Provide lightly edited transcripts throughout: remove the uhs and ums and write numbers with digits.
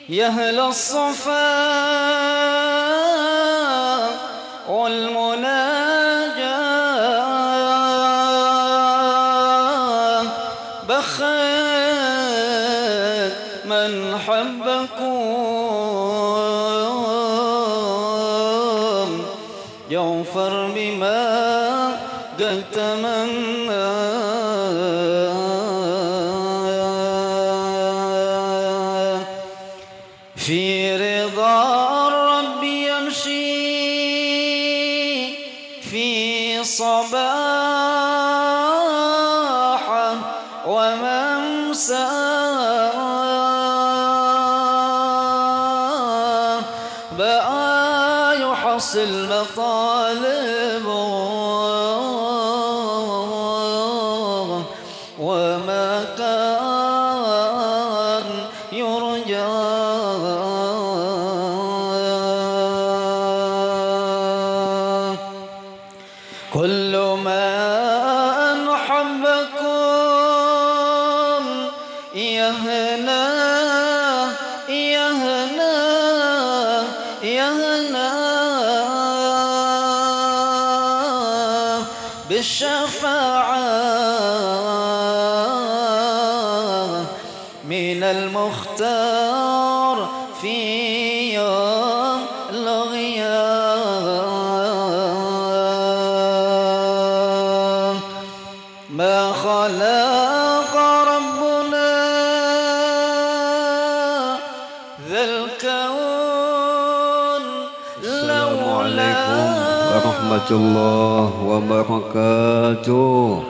يا أهل الصفاء والمناجاة بخيت من حبكم يغفر بما قد تمنى في رضا الرب يمشي في صباحه وممساه بقى يحصل مطالبه وما كان يرجى كل من حبكم يهنا يهنا يهنا بالشفاعة من المختار في يوم الغياب ما خلق ربنا ذا الكون السلام عليكم ورحمة الله وبركاته.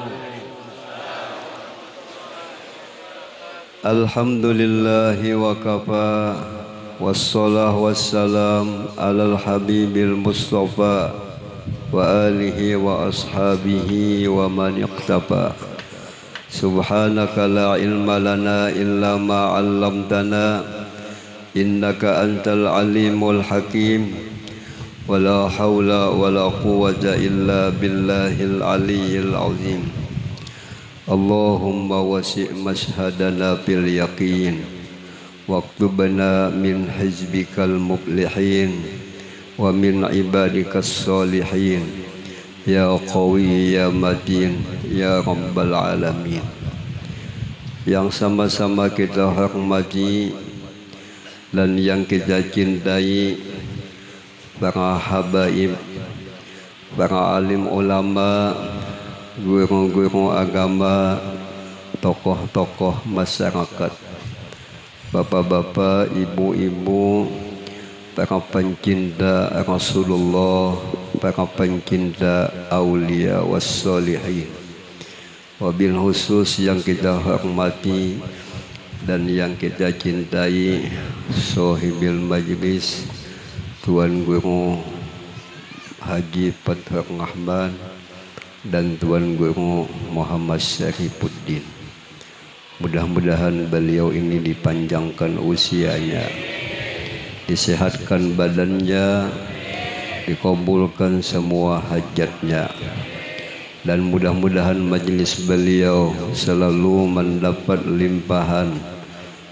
Alhamdulillahi wa kafa wassalah wassalam alal habibil mustafa wa alihi wa ashabihi wa man iqtafa. Subhanaka la ilma lana illa ma 'allamtana innaka antal alimul hakim wa la hawla wa la quwwata illa billahil aliyyil azim. Allahumma wasi' mashhadana bil yaqin waktubna min hizbikal muflihin wa min ibadikas solihin ya qawi ya matin ya rabbal alamin. Yang sama-sama kita hormati dan yang kita cintai para habaib, para alim ulama, guru-guru agama, tokoh-tokoh masyarakat, bapak-bapak, ibu-ibu, para pencinta Rasulullah, para pencinta aulia wassolihin, wabil khusus yang kita hormati dan yang kita cintai sohibil majlis Tuan Guru Haji Fathur Rahman dan Tuan Guru Muhammad Syarifuddin. Mudah-mudahan beliau ini dipanjangkan usianya, disehatkan badannya, dikabulkan semua hajatnya, dan mudah-mudahan majelis beliau selalu mendapat limpahan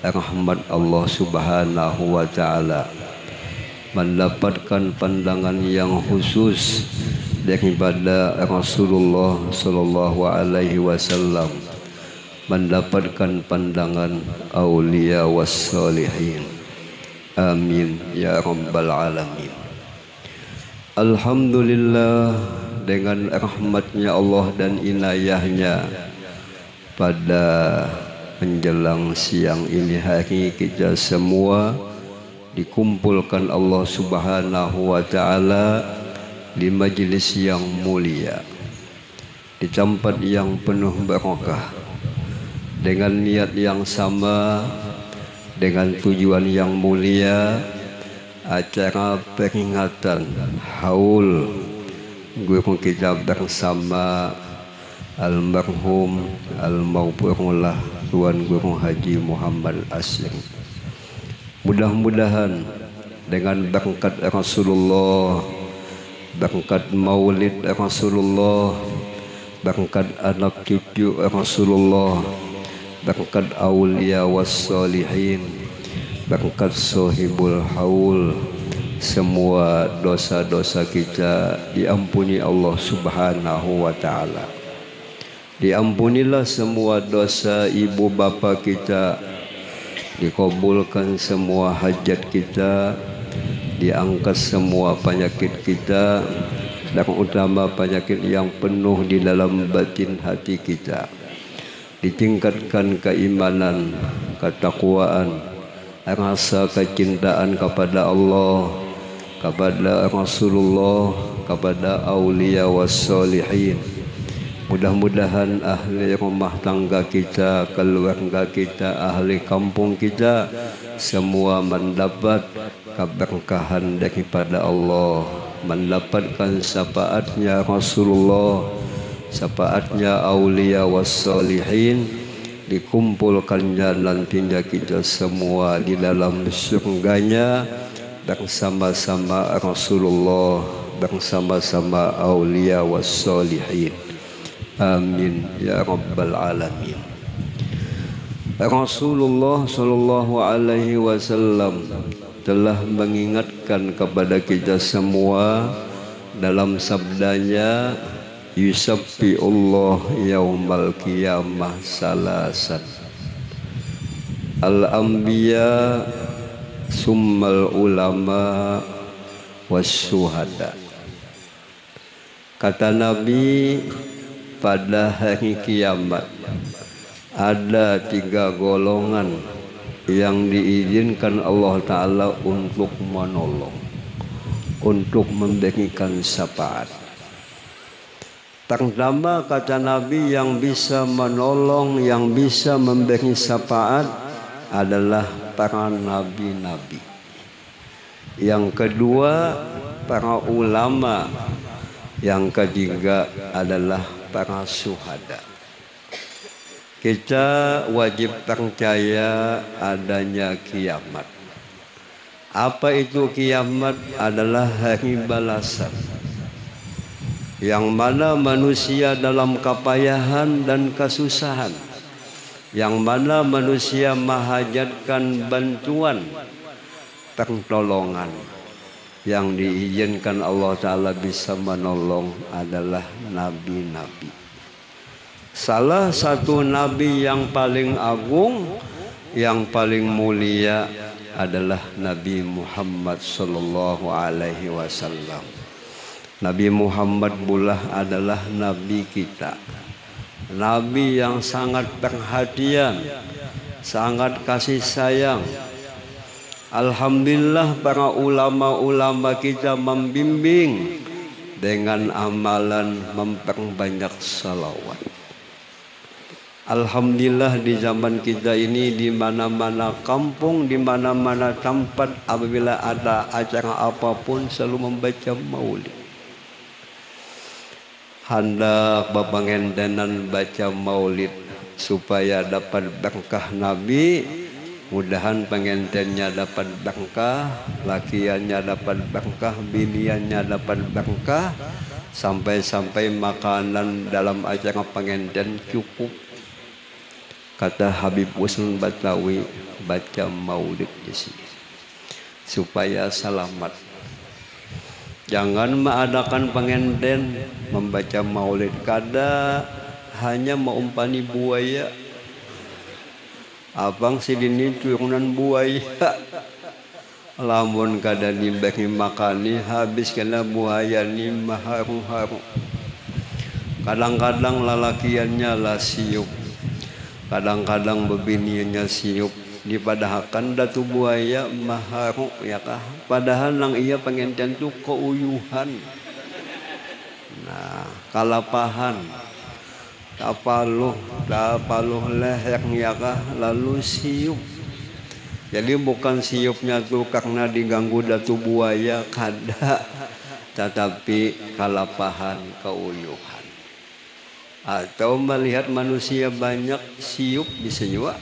rahmat Allah Subhanahu wa ta'ala, mendapatkan pandangan yang khusus daripada Rasulullah sallallahu alaihi wasallam, mendapatkan pandangan aulia wassolihin. Amin ya rabbal alamin. Alhamdulillah, dengan rahmatnya Allah dan inayahnya pada menjelang siang ini hari kita semua dikumpulkan Allah Subhanahu wa ta'ala di majelis yang mulia, di tempat yang penuh barakah, dengan niat yang sama, dengan tujuan yang mulia, acara peringatan haul guru kita bersama almarhum al-maghfurullah Tuan Guru Haji Muhammad Asri. Mudah-mudahan dengan berkat Rasulullah, berkat maulid Rasulullah, berkat anak cucu Rasulullah, berkat aulia wassolihin, berkat Sohibul Haul, semua dosa-dosa kita diampuni Allah Subhanahu wa Ta'ala. Diampunilah semua dosa ibu bapa kita, dikabulkan semua hajat kita, diangkat semua penyakit kita, dan utama penyakit yang penuh di dalam batin hati kita. Ditingkatkan keimanan, ketakwaan, rasa kecintaan kepada Allah, kepada Rasulullah, kepada aulia wassalihin. Mudah-mudahan ahli rumah tangga kita, keluarga kita, ahli kampung kita semua mendapat keberkahan daripada Allah, mendapatkan syafaatnya Rasulullah, syafaatnya aulia wassalihin, dikumpulkannya nantinya kita semua di dalam surganya bersama-sama Rasulullah, bersama-sama aulia wassalihin. Amin ya rabbal alamin. Rasulullah sallallahu alaihi wasallam telah mengingatkan kepada kita semua dalam sabdanya, yusabbi'ullah yaumal qiyamah salasan, al-anbiya summal ulama wasyuhada. Kata Nabi, pada hari kiamat ada 3 golongan yang diizinkan Allah Ta'ala untuk menolong, untuk memberikan syafaat. Pertama, kata Nabi, yang bisa menolong, yang bisa memberi syafaat adalah para nabi-nabi. Yang kedua, para ulama. Yang ketiga adalah para syuhada. Kita wajib percaya adanya kiamat. Apa itu kiamat? Adalah hari balasan, yang mana manusia dalam kepayahan dan kesusahan, yang mana manusia menghajatkan bantuan, pertolongan. Yang diizinkan Allah Ta'ala bisa menolong adalah nabi-nabi. Salah satu nabi yang paling agung, yang paling mulia adalah Nabi Muhammad sallallahu alaihi wasallam. Nabi Muhammad pula adalah nabi kita. Nabi yang sangat perhatian, sangat kasih sayang. Alhamdulillah para ulama-ulama kita membimbing dengan amalan memperbanyak salawat. Alhamdulillah di zaman kita ini, di mana-mana kampung, di mana-mana tempat, apabila ada acara apapun selalu membaca maulid. Hendak bepengentenan baca maulid supaya dapat berkah Nabi. Mudahan pengantinnya dapat berkah, lakiannya dapat berkah, biniannya dapat berkah, sampai-sampai makanan dalam acara pengantin cukup. Kata Habib Husnul Batawi, baca maulid di sini supaya selamat. Jangan mengadakan pengantin membaca maulid kada hanya meumpani buaya. Abang sidini turunan buaya, lamun kada dibagi makani habis kena buaya ni maharu-haru. Kadang-kadang lalakiannya lah siup, kadang-kadang bebiniannya siup. Dipadahkan datu buaya maharu ya kah? Padahal nang ia pengantin tu keuyuhan. Nah, kalapahan. Tapaluh leher ya kah, lalu siup. Jadi bukan siupnya tuh karena diganggu datu buaya kada, tetapi kalapahan, keuyuhan. Atau melihat manusia banyak siup bisa juga.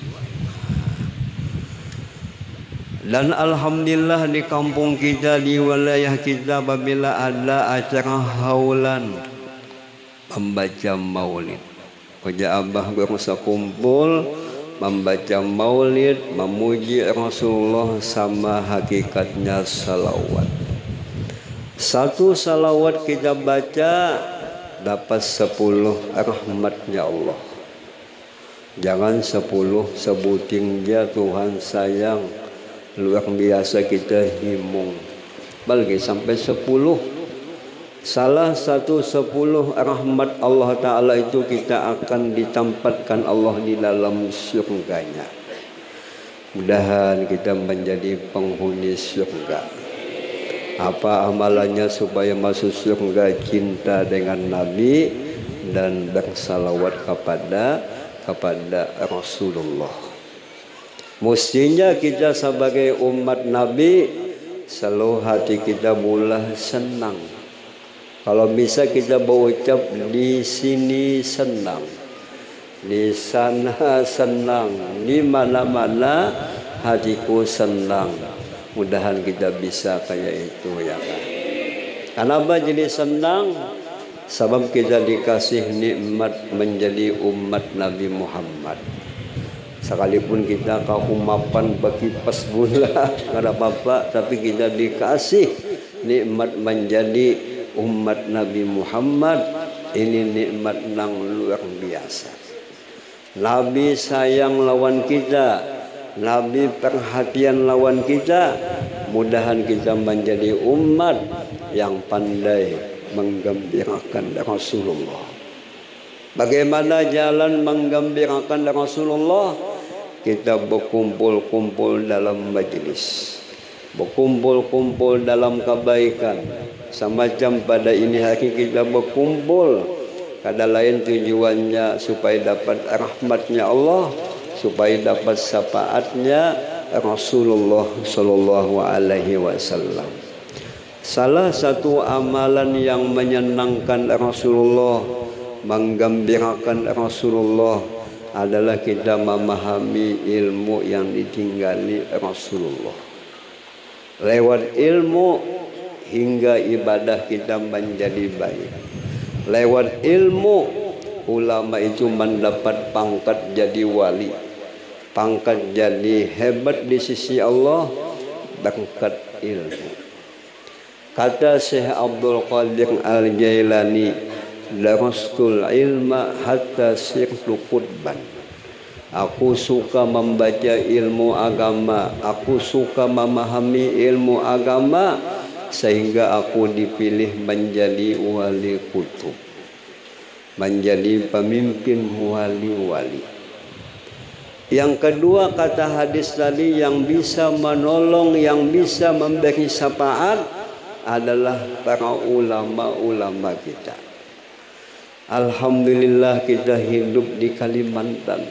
Dan alhamdulillah di kampung kita, di wilayah kita, apabila ada acara haulan membaca maulid, kerja abah berusaha kumpul membaca maulid, memuji Rasulullah sama hakikatnya salawat. Satu salawat kita baca dapat 10 rahmatnya Allah. Jangan 10 sebutin dia Tuhan sayang luar biasa kita himung. Bagi sampai 10. Salah satu 10 rahmat Allah Ta'ala itu kita akan ditempatkan Allah di dalam surganya. Mudahan kita menjadi penghuni surga. Apa amalannya supaya masuk surga? Cinta dengan Nabi dan bersalawat kepada Rasulullah. Mestinya kita sebagai umat Nabi selalu hati kita mula senang. Kalau bisa kita berucap di sini senang, di sana senang, di mana-mana hatiku senang. Mudahan kita bisa kayak itu ya kan. Kenapa jadi senang? Sebab kita dikasih nikmat menjadi umat Nabi Muhammad. Sekalipun kita kaumapan bagi pas bola, kada apa-apa, tapi kita dikasih nikmat menjadi umat Nabi Muhammad. Ini nikmat yang luar biasa. Nabi sayang lawan kita, Nabi perhatian lawan kita. Mudahan kita menjadi umat yang pandai menggembirakan Rasulullah. Bagaimana jalan menggembirakan Rasulullah? Kita berkumpul-kumpul dalam majelis, berkumpul-kumpul dalam kebaikan. Semacam pada ini hari kita berkumpul, kada lain tujuannya supaya dapat rahmatnya Allah, supaya dapat syafaatnya Rasulullah Sallallahu Alaihi Wasallam. Salah satu amalan yang menyenangkan Rasulullah, menggembirakan Rasulullah adalah kita memahami ilmu yang ditinggali Rasulullah. Lewat ilmu hingga ibadah kita menjadi baik. Lewat ilmu ulama itu mendapat pangkat jadi wali, pangkat jadi hebat di sisi Allah berkat ilmu. Kata Syekh Abdul Qadir Al-Jailani, darastul ilma hatta sirtu qutban. Aku suka membaca ilmu agama, aku suka memahami ilmu agama, sehingga aku dipilih menjadi wali kutub, menjadi pemimpin wali-wali. Yang kedua, kata hadis tadi, yang bisa menolong, yang bisa memberi syafaat adalah para ulama-ulama kita. Alhamdulillah kita hidup di Kalimantan.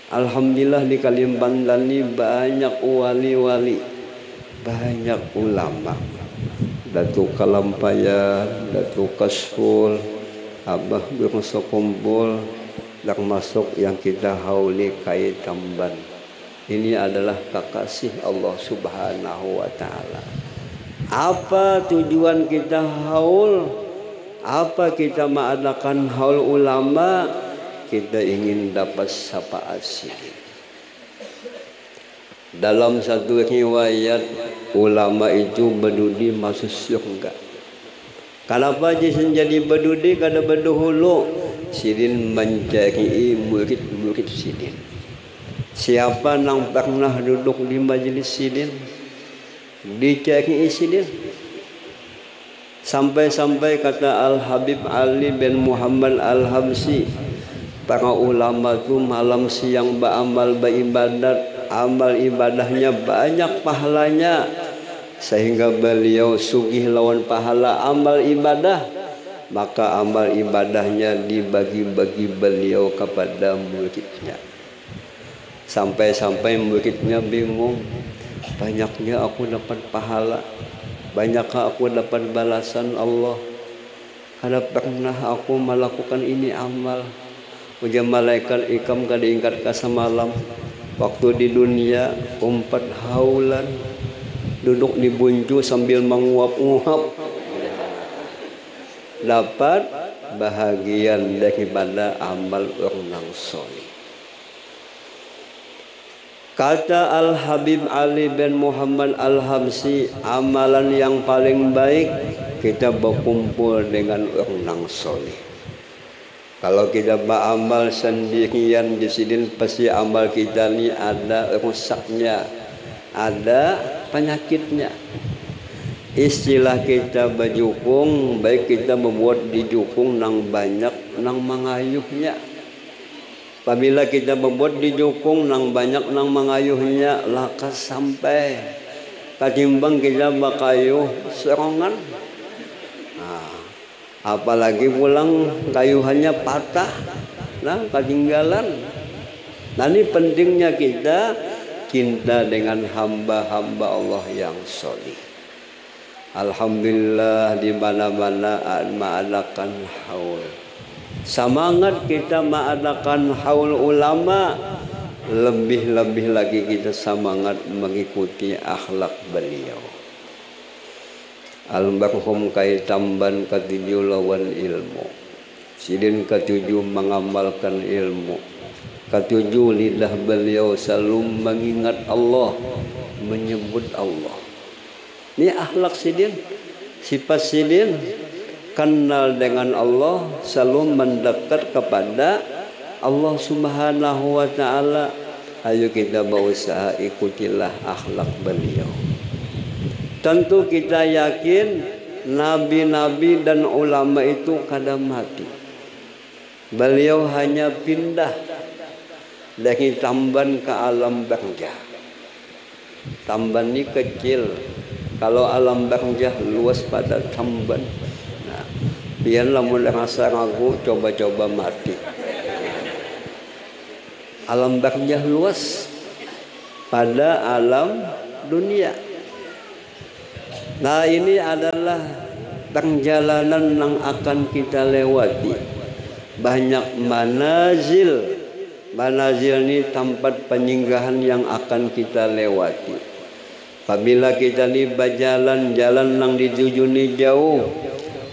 Alhamdulillah di Kalimantan ini banyak wali-wali, banyak ulama. Datuk Kalampayan, Datuk Kasful, Abah Bungsu Kumpul, termasuk yang kita hauli Kai Tamban. Ini adalah kekasih Allah Subhanahu wa Ta'ala. Apa tujuan kita haul? Apa kita mengadakan haul ulama? Kita ingin dapat syafaat sini. Dalam satu riwayat, ulama itu berdudi masuk surga. Kenapa jadi berdudi? Kada berdahulu Sidin mencari murid-murid Sidin. Siapa yang pernah duduk di majelis Sidin, dicari Sidin. Sampai-sampai kata Al-Habib Ali bin Muhammad Al-Habsi, para ulama itu malam siang beramal beribadat, amal ibadahnya banyak pahalanya, sehingga beliau sugih lawan pahala amal ibadah. Maka amal ibadahnya dibagi-bagi beliau kepada muridnya. Sampai-sampai muridnya bingung, banyaknya aku dapat pahala, banyakkah aku dapat balasan Allah? Kada pernah aku melakukan ini amal. Ujar malaikat ikam kada ingat ka semalam waktu di dunia 4 haulan duduk di buncu sambil menguap-nguap, dapat bahagian daripada amal orang soleh. Kata Al-Habib Ali bin Muhammad Al-Habsyi, amalan yang paling baik kita berkumpul dengan orang soleh. Kalau kita beramal sendirian di sini, pasti amal kita ni ada rusaknya, ada penyakitnya. Istilah kita berjukung, baik kita membuat dijukung nang banyak nang mengayuhnya. Apabila kita membuat dijukung nang banyak nang mengayuhnya, lakas sampai katimbang kita bakayuh serongan. Apalagi pulang kayuhannya patah, nah ketinggalan. Nah ini pentingnya kita cinta dengan hamba-hamba Allah yang soleh. Alhamdulillah di mana-mana mengadakan haul. Semangat kita mengadakan haul ulama, lebih-lebih lagi kita semangat mengikuti akhlak beliau. Almarhum Kai Tamban ketujuh lawan ilmu, sidin ketujuh mengamalkan ilmu, ketujuh lidah beliau selalu mengingat Allah, menyebut Allah. Ini akhlak sidin, sifat sidin, kenal dengan Allah, selalu mendekat kepada Allah Subhanahu wa Ta'ala. Ayo kita berusaha ikutilah akhlak beliau. Tentu kita yakin nabi-nabi dan ulama itu kada mati. Beliau hanya pindah dari Tamban ke alam barzah. Tamban ini kecil, kalau alam barzah luas pada Tamban. Nah, biar lamun rasa ragu coba-coba mati. Alam barzah luas pada alam dunia. Nah ini adalah perjalanan yang akan kita lewati. Banyak manazil. Manazil ini tempat penyinggahan yang akan kita lewati. Apabila kita ni berjalan jalan yang dituju ni jauh,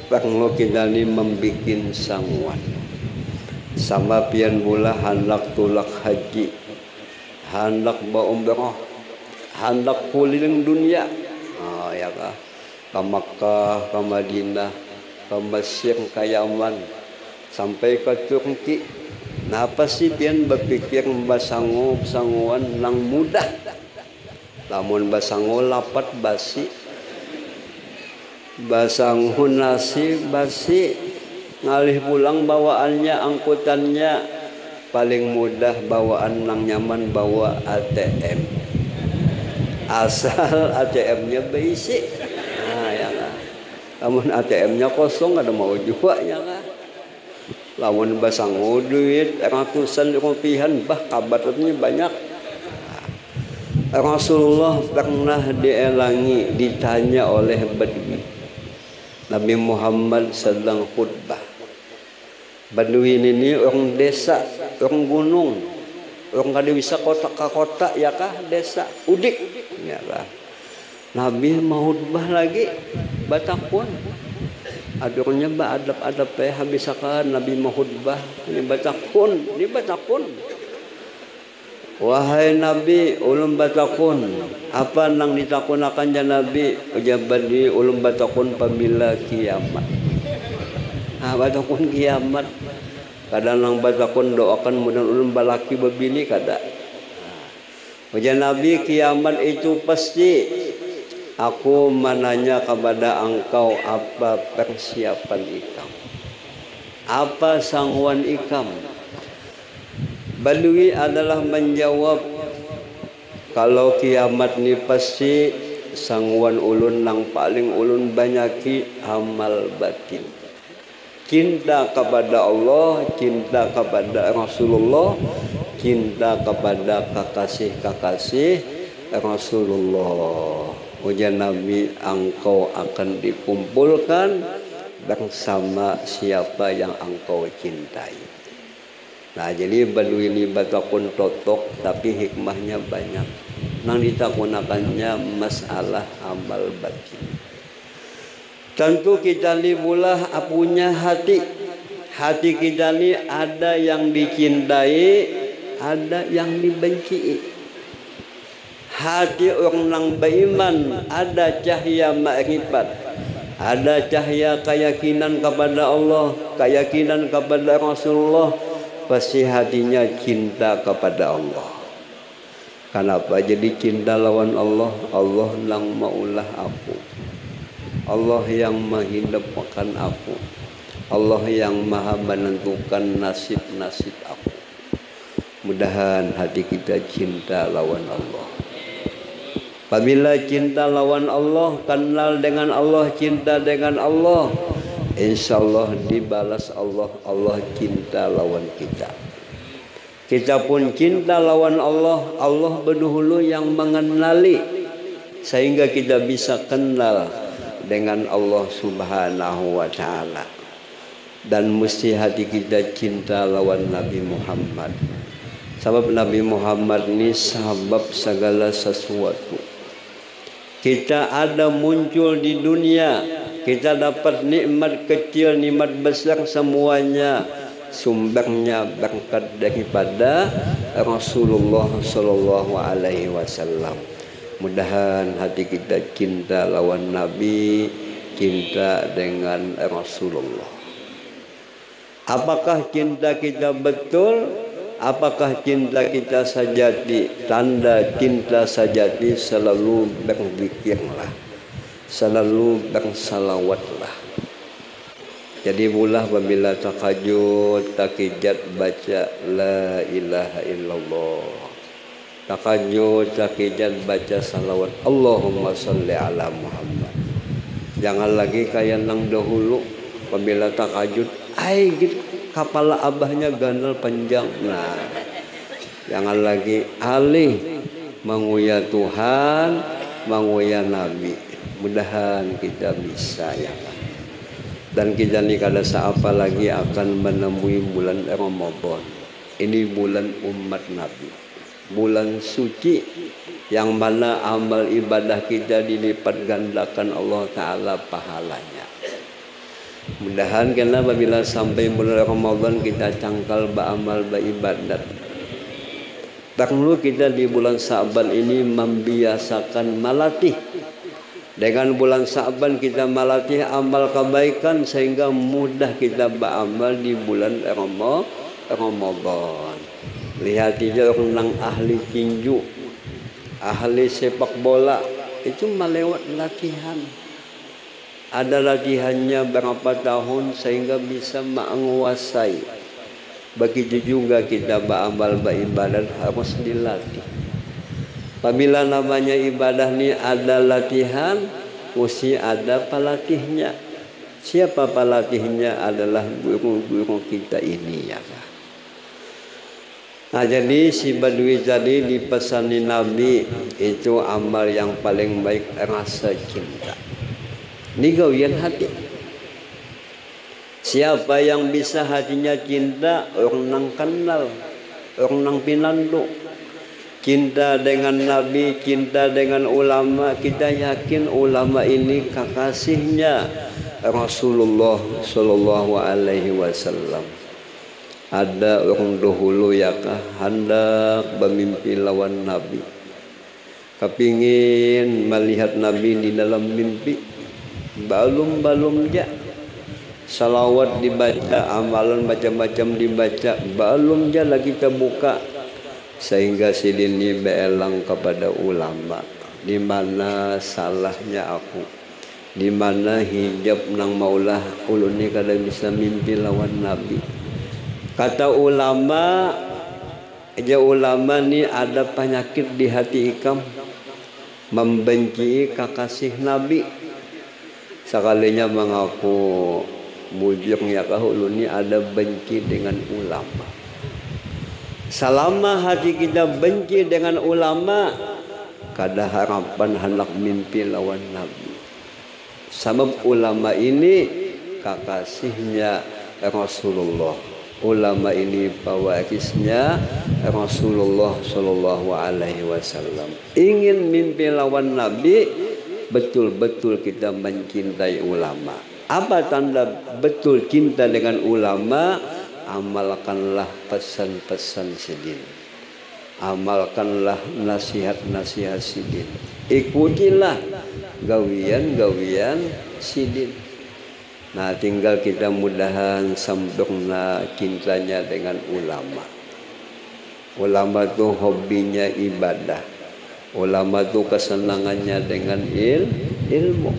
perlu kita ni membikin sangguan. Sama pian pula hendak tulak haji, hendak berumrah, hendak keliling dunia. Ya kah? Ke Makkah, ke Madinah, ke Mesir, ke Yaman, sampai ke Turki. Nah apa sih pian berpikir basanguan nang mudah. Lamun basangu lapat basi, basangu nasi basi, ngalih pulang bawaannya, angkutannya paling mudah, bawaan nang nyaman bawa ATM. Asal ATM-nya berisi. Nah ya kan. Lamun ATM-nya kosong ada mau juga ya kan. Lamun basangu duit ratusan rupiahan, bah kabarnya banyak. Rasulullah pernah dielangi, ditanya oleh Badui. Nabi Muhammad sedang khutbah. Badui ini orang desa, orang gunung. Orang kada bisa kota ke kota ya kah, desa udik ya kah. Nabi mau khutbah lagi batakun. Adurnya ba adab-adab habis kan Nabi mau khutbah ini batakun. Wahai Nabi, ulum batakun, apa nang ditakunakan ya Nabi? Ujaban di ulum batakun pamila kiamat. Batakun kiamat. Kadang nang batakun doakan mudah ulun balaki babini kada. Ujar Nabi, kiamat itu pasti. Aku menanya kepada engkau, apa persiapan ikam? Apa sangguan ikam? Badui adalah menjawab, kalau kiamat ni pasti sangguan ulun nang paling ulun banyaki amal batin. Cinta kepada Allah, cinta kepada Rasulullah, cinta kepada kekasih-kekasih Rasulullah. Ujar Nabi, engkau akan dikumpulkan bersama siapa yang engkau cintai. Nah jadi Badui ini batakun totok, tapi hikmahnya banyak. Nang ditakunakannya masalah amal batin. Tentu kita ni pula punya hati. Hati kita ni ada yang dicintai, ada yang dibenci. hati orang nang beriman ada cahaya makrifat, ada cahaya keyakinan kepada Allah, keyakinan kepada Rasulullah, pasti hatinya cinta kepada Allah. Kenapa jadi cinta lawan Allah? Allah nang maulah aku, Allah yang menghidupkan aku, Allah yang maha menentukan nasib-nasib aku. Mudahan hati kita cinta lawan Allah. Apabila cinta lawan Allah, kenal dengan Allah, cinta dengan Allah, insya Allah dibalas Allah. Allah cinta lawan kita. Kita pun cinta lawan Allah. Allah berdahulu yang mengenali, sehingga kita bisa kenal dengan Allah Subhanahu wa ta'ala. Dan mesti hati kita cinta lawan Nabi Muhammad. Sebab Nabi Muhammad ini sabab segala sesuatu. Kita ada muncul di dunia, kita dapat nikmat kecil, nikmat besar, semuanya sumbernya berkat daripada Rasulullah sallallahu alaihi wasallam. Mudahan hati kita cinta lawan Nabi, cinta dengan Rasulullah. Apakah cinta kita betul? Apakah cinta kita sejati? Tanda cinta sejati selalu berzikirlah, selalu bersalawatlah. Jadi mulah apabila tahajud, takijat baca la ilaha illallah. Tahajud, takijat baca salawat Allahumma salli ala Muhammad. Jangan lagi kayak nang dahulu apabila tahajud, ai gitu kepala abahnya gandal panjang. Nah, jangan lagi alih menguya Tuhan, menguya Nabi. Mudahan kita bisa ya. Dan kita ni kada seapa lagi akan menemui bulan Ramadan. Ini bulan umat Nabi, bulan suci yang mana amal ibadah kita dilipat gandakan Allah Ta'ala pahalanya. Mudahan karena apabila sampai bulan Ramadan kita cangkal beramal beribadat. Perlu kita di bulan Sa'ban ini membiasakan melatih. Dengan bulan Sa'ban kita melatih amal kebaikan sehingga mudah kita beramal di bulan Ramadan. Lihat aja orang ahli tinju, ahli sepak bola itu melewat latihan. Ada latihannya berapa tahun sehingga bisa menguasai. Begitu juga kita beramal beribadat harus dilatih. Apabila namanya ibadah ni ada latihan, mesti ada pelatihnya. Siapa pelatihnya? Adalah guru-guru kita ini ya. Nah, jadi si Badui tadi dipesani Nabi itu amal yang paling baik rasa cinta. Ini gawian hati. Siapa yang bisa hatinya cinta? Orang nang kenal, orang nang pinandu. Cinta dengan Nabi, cinta dengan ulama. Kita yakin ulama ini kekasihnya Rasulullah sallallahu alaihi wasallam. Ada orang dahulu ya kah hendak bermimpi lawan Nabi. Kepingin melihat Nabi di dalam mimpi. Balum ja salawat dibaca, amalan macam-macam dibaca, balum ja lagi kita buka sehingga sidini beelang kepada ulama. Di mana salahnya aku? Di mana hijab nang maulah ulun ni kada bisa mimpi lawan Nabi. Kata ulama, aja ulama ni ada penyakit di hati ikam, membenci kekasih Nabi. Sekalinya mengaku bujuk ya kahulu ni ada benci dengan ulama. Selama hati kita benci dengan ulama, kada harapan hendak mimpi lawan Nabi. Sebab ulama ini kekasihnya Rasulullah. Ulama ini pewarisnya Rasulullah sallallahu alaihi wasallam. Ingin mimpi lawan Nabi, betul-betul kita mencintai ulama. Apa tanda betul cinta dengan ulama? Amalkanlah pesan-pesan sedin. amalkanlah nasihat-nasihat sidin, ikutilah gawian-gawian sidin. Nah, tinggal kita mudahan sempurna cintanya dengan ulama. Ulama tuh hobinya ibadah. Ulama tuh kesenangannya dengan ilmu.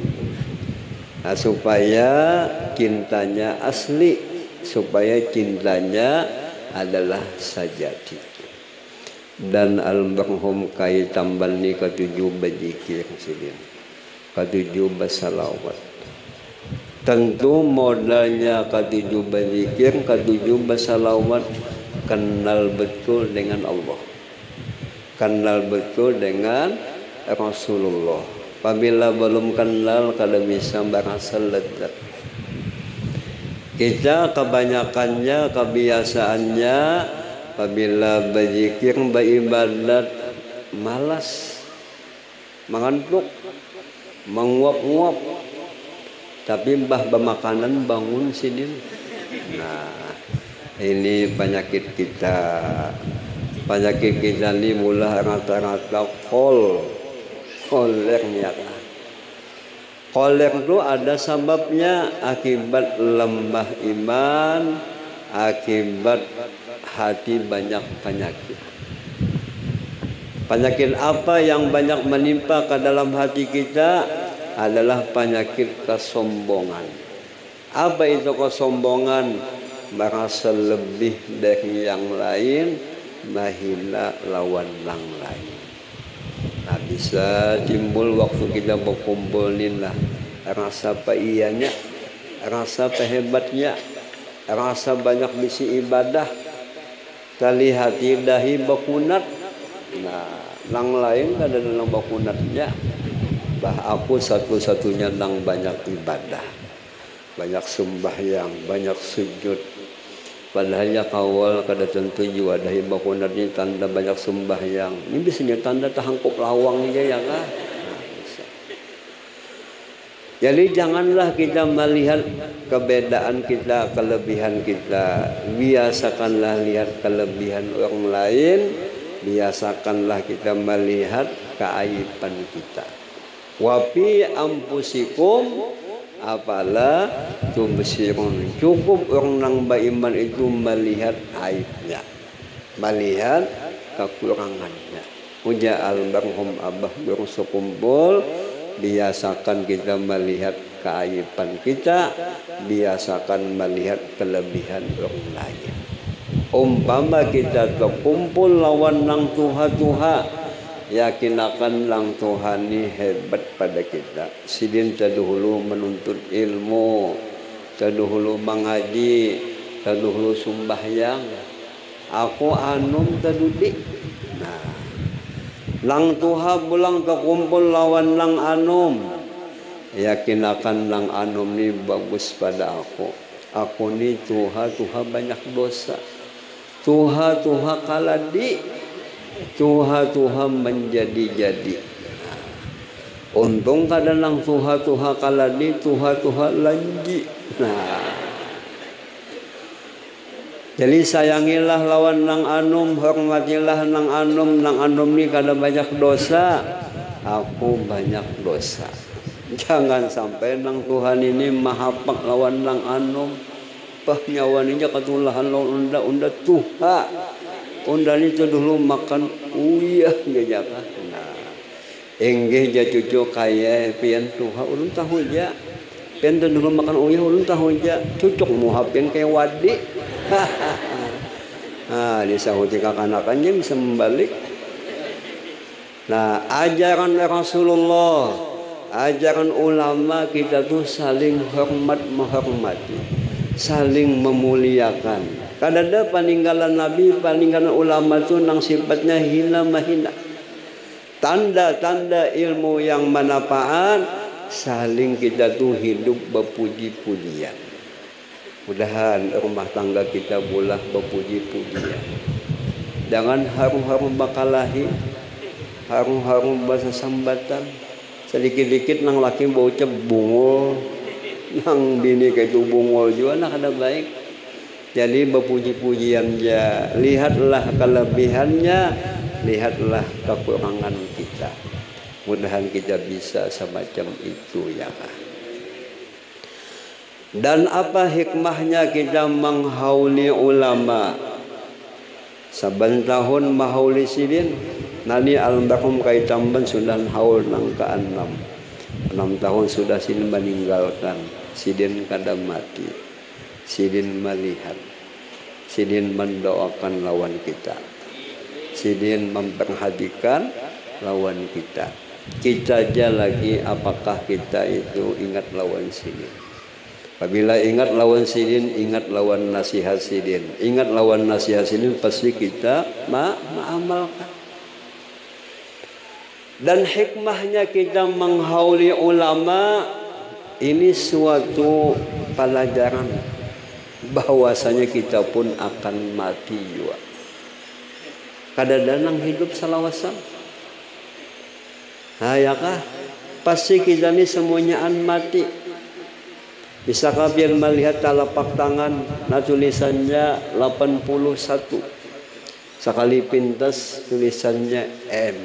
Nah, supaya cintanya asli, supaya cintanya adalah sajati. Dan almarhum Kai Tambani ketujuh berzikir sidin, ketujuh bersalawat. Tentu modalnya ketujuh berzikir, ketujuh bersalawat, kenal betul dengan Allah, kenal betul dengan Rasulullah. Apabila belum kenal, kada bisa merasa lezat. Kita kebanyakannya, kebiasaannya, apabila berzikir, beribadat, malas, mengantuk, menguap-nguap. Tapi mbah bermakanan bangun sidin. Nah, ini penyakit kita. Penyakit kita ini mula rata-rata kolernya. Koler itu ada sebabnya, akibat lemah iman, akibat hati banyak penyakit. Penyakit apa yang banyak menimpa ke dalam hati kita? Adalah penyakit kesombongan. Apa itu kesombongan? Merasa lebih dari yang lain, menghina lawan yang lain. Nah, bisa timbul waktu kita berkumpul ni lah, rasa paianya, rasa pehebatnya, rasa banyak misi ibadah, tali hati dahi bakunat. Nah, yang lain ada dalam bakunatnya. Bah, aku satu-satunya nang banyak ibadah, banyak sembahyang, banyak sujud. Padahalnya kawal kada tentu jiwa dahi bakunat ni tanda banyak sembahyang. Ini biasanya tanda tahangkop lawang aja ya kan. Nah, bisa. Jadi janganlah kita melihat kebedaan kita, kelebihan kita. Biasakanlah lihat kelebihan orang lain. Biasakanlah kita melihat keaiban kita. Wafi ampusikum apalah tubsirun. Cukup orang nang beriman itu melihat aibnya, melihat kekurangannya. Uja almarhum abah bersekumpul, biasakan kita melihat keaiban kita, biasakan melihat kelebihan orang lain. Umpama kita terkumpul lawan nang tuha-tuha, yakinakan lang Tuhan ini hebat pada kita. Sidin terdahulu menuntut ilmu, terdahulu mengaji, terdahulu sembahyang. Aku anum terdudik. Nah, lang Tuhan pulang terkumpul lawan lang anum, yakinakan lang anum ini bagus pada aku. Aku ni Tuhan banyak dosa. Tuhan kaladi. Tuhan menjadi-jadi. Untung kadang Tuhan kaladi, Tuhan lanji. Nah, jadi sayangilah lawan nang anum, hormatilah nang anum ni kada banyak dosa. Aku banyak dosa. Jangan sampai nang Tuhan ini mahapak lawan nang anum. Pah nyawaninya katulahan lawan unda Tuhan. Unda itu dulu makan uyah aja kan. Nah, enggeh ja cucu kaya pian Tuhan ulun tahu aja. Pian dulu makan uyah ulun tahu aja. Cucuk muhapin kayak wadi. Nah, disahuti kakanakannya bisa membalik. Nah, ajaran Rasulullah, ajaran ulama kita tuh saling hormat menghormati, saling memuliakan. Kadada peninggalan Nabi, peninggalan ulama itu nang sifatnya hina mahina. Tanda-tanda ilmu yang manfaat, saling kita tuh hidup berpuji-pujian. Mudahan rumah tangga kita boleh berpuji-pujian. Jangan harum-harum bakalahi, harum-harum bahasa sambatan. Sedikit-dikit nang laki bau bungul, nang bini kayak itu bungul juga nak ada baik. Jadi berpuji-pujian ya, lihatlah kelebihannya, lihatlah kekurangan kita. Mudahan kita bisa semacam itu ya kah. Dan apa hikmahnya kita menghauli ulama? Saban tahun mahauli sidin. Nani almarhum kaitamban sudah haul nang ke-6. 6 tahun sudah sidin meninggalkan. Sidin kada mati. Sidin melihat. Sidin mendoakan lawan kita. Sidin memperhatikan lawan kita. Kita aja lagi apakah kita itu ingat lawan sidin. Apabila ingat lawan sidin, ingat lawan nasihat sidin. Ingat lawan nasihat sidin, pasti kita mengamalkan. Dan hikmahnya kita menghauli ulama, ini suatu pelajaran bahwasanya kita pun akan mati juga. Kadang-kadang hidup salawasan. Nah, ya kah? Pasti kita ini semuanya mati. Bisa kalian melihat telapak tangan, nah tulisannya 81. Sekali pintas tulisannya M.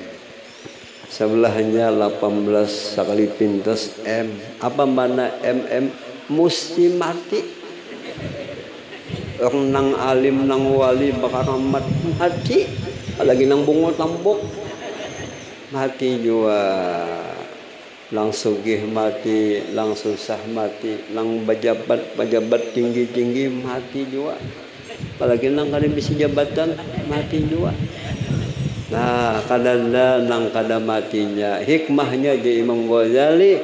Sebelahnya 18 sekali pintas M. Apa mana MM? Mesti mati. Orang nang alim nang wali bakal mati. Lagi nang bungo tambok. Mati juga. Langsung sugih mati, langsung susah mati, lang pejabat tinggi-tinggi mati juga. Apalagi nang kada bisa jabatan mati juga. Nah, kadang nang kada matinya hikmahnya di Imam Ghazali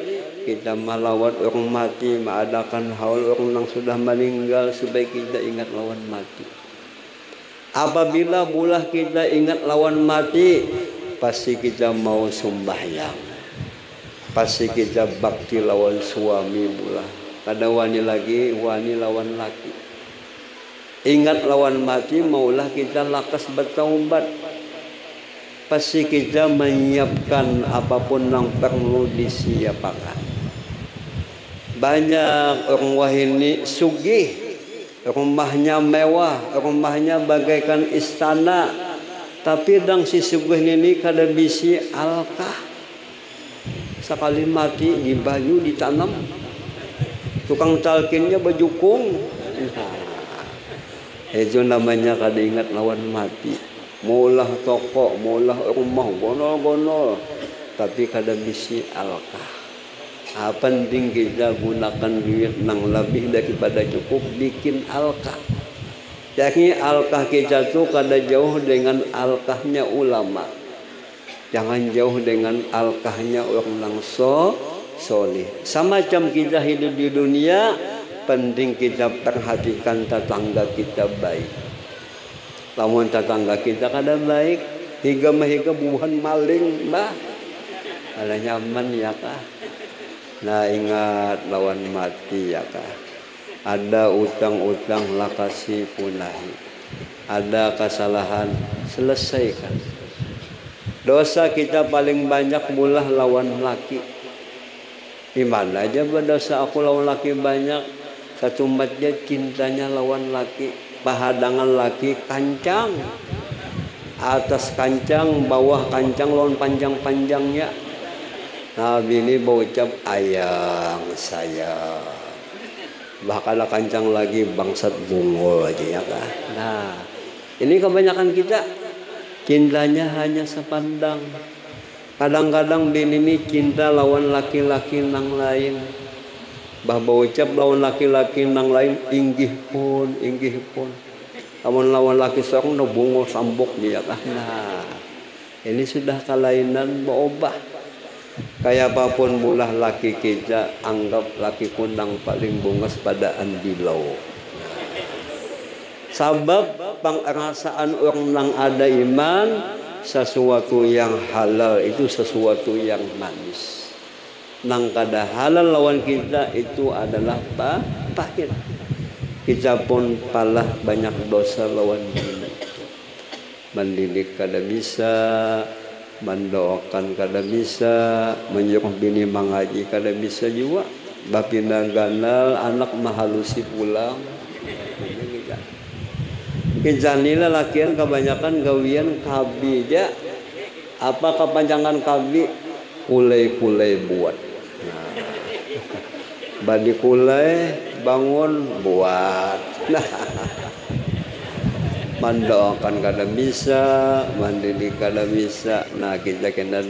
kita melawat orang mati, mengadakan haul orang nang sudah meninggal supaya kita ingat lawan mati. Apabila bulah kita ingat lawan mati, pasti kita mau sembahyang. Pasti kita bakti lawan suami pula. Kada wani lagi, wani lawan laki. Ingat lawan mati, maulah kita lakas bertaubat. Pasti kita menyiapkan apapun yang perlu disiapkan. Banyak orang wahini sugih, rumahnya mewah, rumahnya bagaikan istana. Tapi dang si sugih ini kada bisi alkah. Sekali mati di banyu ditanam, tukang talkinnya bejukung. Itu namanya kada ingat lawan mati. Maulah toko, maulah rumah, gonol-gonol, tapi kada bisi alkah. Penting kita gunakan duit nang lebih daripada cukup bikin alkah. Jadi alkah kita tu kada jauh dengan alkahnya ulama. Jangan jauh dengan alkahnya orang yang soleh. Semacam kita hidup di dunia, penting kita perhatikan tetangga kita baik. Lamun tetangga kita kada baik, higa buhan maling, bah. Ada nyaman ya kah? Nah ingat lawan mati ya kah? Ada utang-utang lakasi punahi. Ada kesalahan selesaikan. Dosa kita paling banyak mulah lawan laki. Di mana aja berdosa aku lawan laki banyak. Satu umatnya cintanya lawan laki. Pahadangan laki kancang. Atas kancang, bawah kancang lawan panjang-panjangnya. Nah bini berucap ayang sayang. Bahkan kancang lagi bangsat bungul aja ya kan. Nah ini kebanyakan kita. Cintanya hanya sepandang. Kadang-kadang bini ini cinta lawan laki-laki nang lain. Bahwa ucap lawan laki-laki nang lain inggih pun. Lawan laki seorang no bungo sambok dia kan. Nah, ini sudah kelainan berubah. Kayak apapun mulah laki kita, anggap laki kundang paling bungas pada andilau. Sabab pengrasaan orang yang ada iman, sesuatu yang halal itu sesuatu yang manis. Nang kada halal lawan kita itu adalah pahit. Kita pun palah banyak dosa lawan bini. Mendidik kada bisa, mendoakan kada bisa, menyuruh bini mengaji kada bisa juga. Bapina ganal anak mahalusi pulang. Kijani lakian kebanyakan gawian kabi ja. Apa kepanjangan kabi? Kulai-kulai buat. Nah. Badi kulai bangun buat. Nah. Mandoakan kada bisa, mandiri kada bisa. Nah kita kena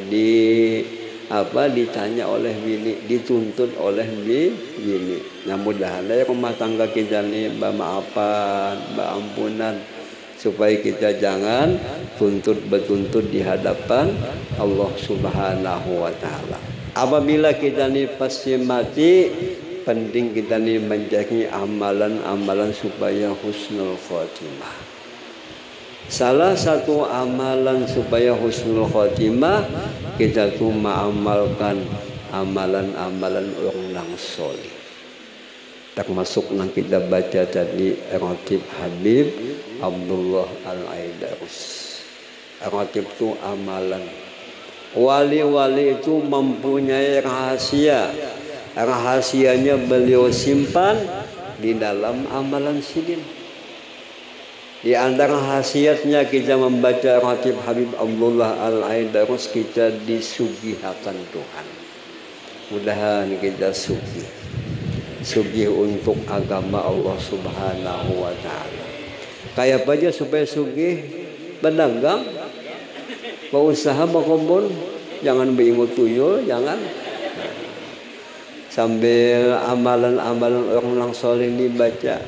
ditanya oleh bini, dituntut oleh bini. Nah mudah-mudahan rumah tangga kita ni maafan, ampunan, supaya kita jangan betuntut di hadapan Allah Subhanahu wa taala. Apabila kita ni pasti mati, penting kita ni menjaga amalan-amalan supaya husnul khotimah. Salah satu amalan supaya husnul khotimah, kita tuh mengamalkan amalan-amalan orang soleh. Termasuk yang kita baca tadi Ratib Habib Abdullah Al-Aidarus. Ratib itu amalan. Wali-wali itu mempunyai rahasia. Rahasianya beliau simpan di dalam amalan sidin. Di antara khasiatnya kita membaca Ratib Habib Abdullah Al-Aidarus, kita disugihakan Tuhan. Mudahan kita sugih untuk agama Allah Subhanahu wa taala. Kayak apa aja supaya sugih? Pedagang, pengusaha berkebun, jangan beringut tuyul, jangan. Sambil amalan-amalan orang soleh dibaca.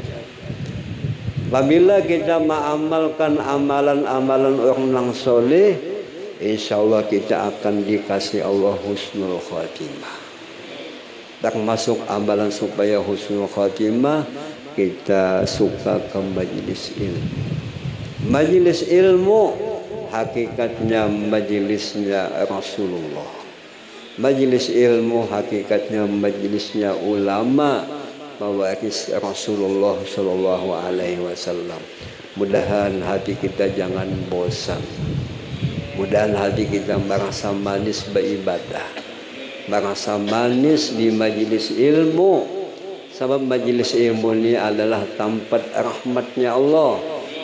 Apabila kita mengamalkan amalan-amalan orang soleh, insya Allah kita akan dikasih Allah husnul khotimah. Termasuk amalan supaya husnul khotimah, kita suka ke majelis ilmu. Majelis ilmu hakikatnya majelisnya Rasulullah. Majelis ilmu hakikatnya majelisnya ulama, mawaris Rasulullah Shallallahu Alaihi Wasallam. Mudahan hati kita jangan bosan. Mudahan hati kita merasa manis beribadah, merasa manis di majelis ilmu. Sebab majelis ilmu ini adalah tempat rahmatnya Allah,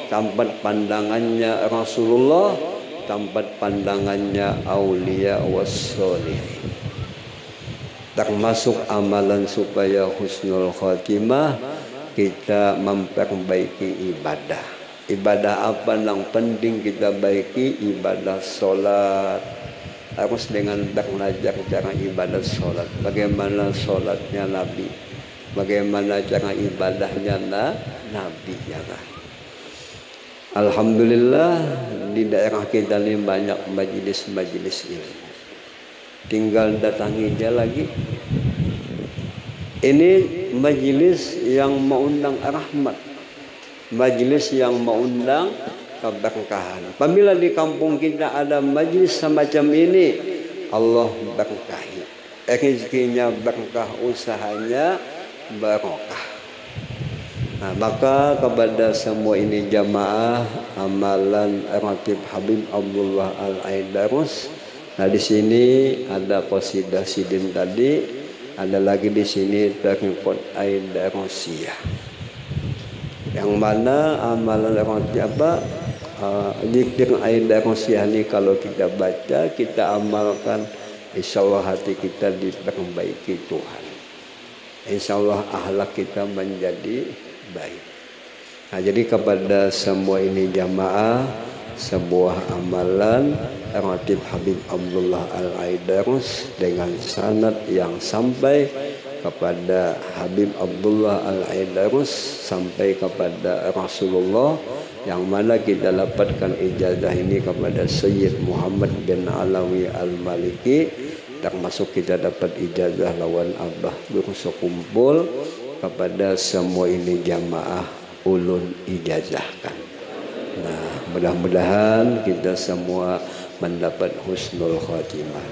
tempat pandangannya Rasulullah, tempat pandangannya aulia wassolihin. Termasuk amalan supaya husnul khotimah, kita memperbaiki ibadah. Ibadah apa yang penting kita baiki? Ibadah solat. Harus dengan belajar cara ibadah solat. Bagaimana solatnya Nabi, bagaimana cara ibadahnya Nabi ya kan? Alhamdulillah di daerah kita ini banyak majelis-majelis ilmu. Tinggal datangi aja lagi. Ini majelis yang mengundang rahmat, majelis yang mengundang keberkahan. Apabila di kampung kita ada majelis semacam ini, Allah berkahi. Rezekinya berkah, usahanya barokah. Nah, maka kepada semua ini jamaah amalan Ratib Habib Abdullah Al-Aidarus. Nah di sini ada qasidah sidin tadi, ada lagi di sini Tariqat Aidarusiyah. Yang mana amalan zikir Aidarusiyah ini kalau kita baca, kita amalkan, insya Allah hati kita diperbaiki Tuhan. Insya Allah akhlak kita menjadi baik. Nah jadi kepada semua ini jamaah, sebuah amalan Ratib Habib Abdullah Al-Aidarus dengan sanad yang sampai kepada Habib Abdullah Al-Aidarus, sampai kepada Rasulullah, yang mana kita dapatkan ijazah ini kepada Sayyid Muhammad bin Alawi Al-Maliki. Termasuk kita dapat ijazah lawan Abah bersekumpul. Kepada semua ini jamaah ulun ijazahkan. Nah, mudah-mudahan kita semua mendapat husnul khatimah.